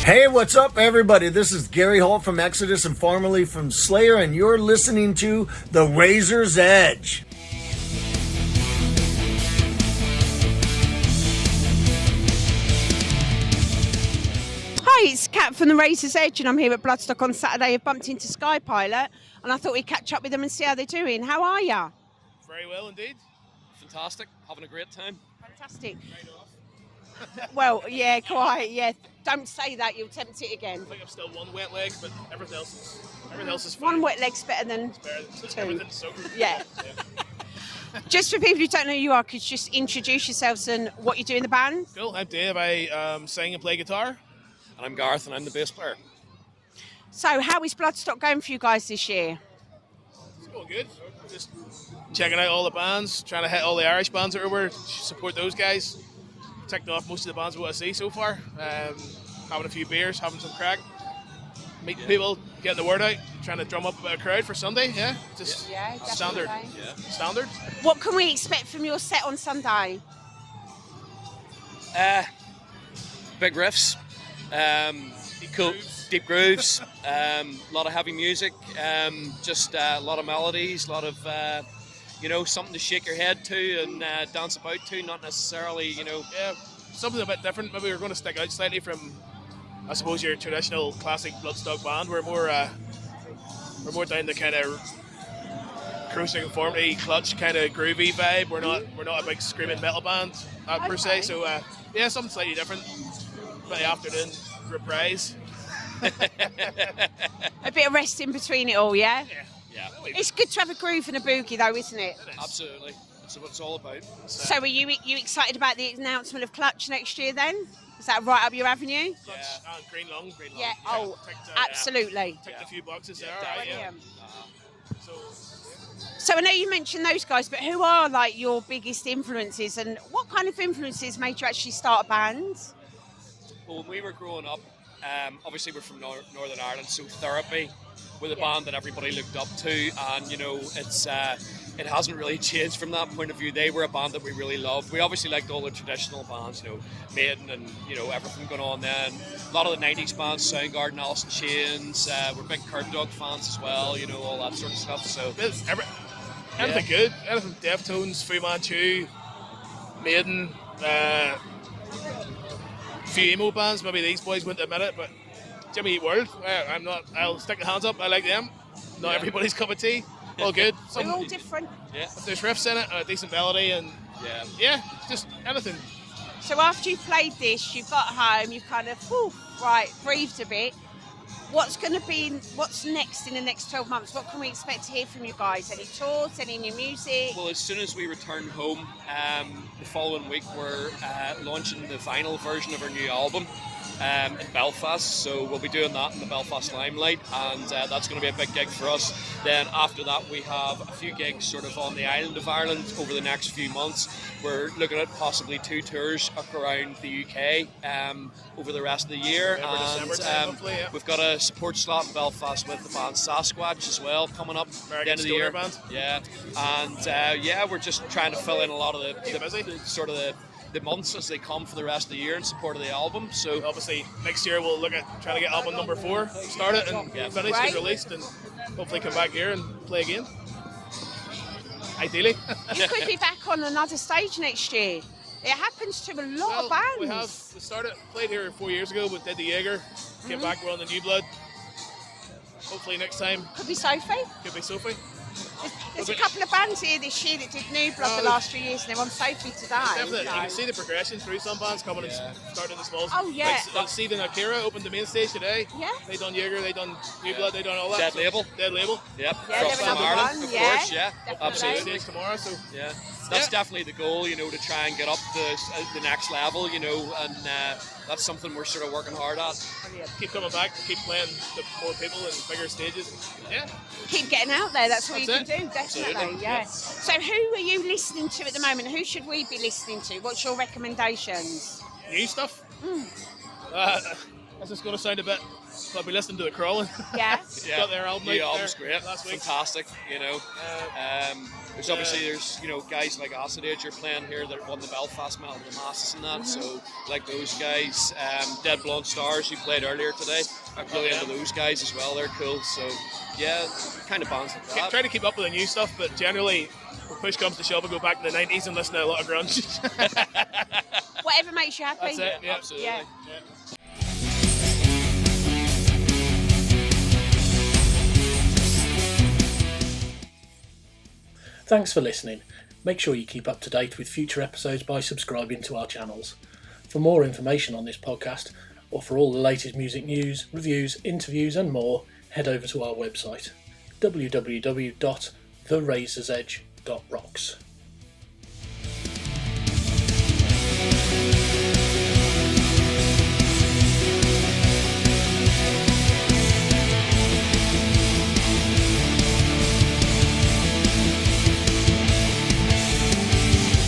Hey, what's up, everybody? This is Gary Holt from Exodus and formerly from Slayer, and you're listening to The Razor's Edge. Hi, it's Kat from The Razor's Edge, and I'm here at Bloodstock on Saturday. I've bumped into Skypilot, and I thought we'd catch up with them and see how they're doing. How are ya? Very well indeed. Fantastic. Having a great time. Fantastic. Well, yeah, quite, yeah. Don't say that, you'll tempt it again. I think I've still one wet leg, but everything else is fine. One wet leg's better than two. Everything's so good. Yeah. Just for people who don't know who you are, could you just introduce yourselves and what you do in the band? Cool. I'm Dave. I sing and play guitar. And I'm Gareth, and I'm the bass player. So, how is Bloodstock going for you guys this year? It's going good. Just checking out all the bands, trying to hit all the Irish bands that are over, support those guys. Ticked off most of the bands we want to see so far. Having a few beers, having some crack, meeting people, getting the word out, trying to drum up a bit of crowd for Sunday. Yeah, just standard. Yeah. Standard. What can we expect from your set on Sunday? Big riffs, deep grooves, a lot of heavy music, just a lot of melodies, a lot of something to shake your head to and dance about to, not necessarily, Yeah, something a bit different. Maybe we're going to stick out slightly from, I suppose, your traditional classic Bloodstock band. We're more down the kind of cruising conformity, clutch kind of groovy vibe. We're not a big screaming metal band per se. So yeah, something slightly different. But the afternoon reprise. A bit of rest in between it all, yeah? Yeah. It's good to have a groove and a boogie, though, isn't it? Absolutely. That's what it's all about. So are you excited about the announcement of Clutch next year, then? Is that right up your avenue? Clutch and Green Lung. Yeah, absolutely. Ticked a few boxes there. Brilliant. So So I know you mentioned those guys, but who are, like, your biggest influences, and what kind of influences made you actually start a band? Well, when we were growing up, obviously we're from Northern Ireland, so Therapy were the band that everybody looked up to, and it hasn't really changed from that point of view. They were a band that we really loved. We obviously liked all the traditional bands, Maiden and everything going on then. A lot of the 90s bands, Soundgarden, Alice in Chains. We're big Curb Dog fans as well, all that sort of stuff. So anything good, anything Deftones, Fu Manchu, Maiden, few emo bands, maybe these boys wouldn't admit it, but Jimmy Eat World, I'll stick the hands up, I like them. Not everybody's cup of tea, all good. We're all different. Yeah. If there's riffs in it, and a decent melody, and just anything. So after you've played this, you've got home, you've kind of, breathed a bit. What's next in the next 12 months? What can we expect to hear from you guys? Any tours, any new music? Well, as soon as we return home, the following week we're launching the vinyl version of our new album in Belfast. So we'll be doing that in the Belfast Limelight, and that's going to be a big gig for us. Then after that, we have a few gigs sort of on the island of Ireland over the next few months. We're looking at possibly 2 tours up around the UK over the rest of the year, and we've got a support slot in Belfast with the band Sasquatch as well coming up at the end of the year. Band. Yeah, and we're just trying to fill in a lot of the months as they come for the rest of the year in support of the album. So obviously next year we'll look at trying to get album number 4 started and finished and released, and hopefully come back here and play again. Ideally. You could be back on another stage next year. It happens to a lot of bands. We played here 4 years ago with Dead the Jaeger. Came back, we're on the New Blood. Hopefully next time. Could be Sophie. There's a couple of bands here this year that did New Blood the last few years, and they're on Sophie today. Definitely. You can see the progression through some bands coming and starting in the smalls. Oh, yeah. Like Seed and Akira opened the main stage today. Yeah. They done Jaeger, they done New Blood, they done all that. Dead Label. Yep. Yeah, they're From another Ireland, one, of yeah. course, yeah. Definitely. Absolutely. Stage tomorrow, so Yeah. That's definitely the goal, to try and get up the next level, and that's something we're sort of working hard at. keep coming back, keep playing the more people and bigger stages. Yeah. Keep getting out there, that's all you can do, definitely. Absolutely. Yeah. So who are you listening to at the moment? Who should we be listening to? What's your recommendations? New stuff. This is going to sound a bit I'll be listening to the Crawling. Yeah. Yeah, Got their album new out album's there great, last week. fantastic. You know, there's obviously Yeah. there's guys like Acid Age are playing here that won the Belfast Medal of the Masses and that. So like those guys, Dead Blonde Stars who played earlier today, I'm really into those guys as well. They're cool. So yeah, kind of bands like that. Try to keep up with the new stuff, but generally, when push comes to shove, I go back to the 90s and listen to a lot of grunge. Whatever makes you happy. That's it. Yeah. Absolutely. Yeah. Thanks for listening. Make sure you keep up to date with future episodes by subscribing to our channels. For more information on this podcast, or for all the latest music news, reviews, interviews and more, head over to our website www.therazorsedge.rocks.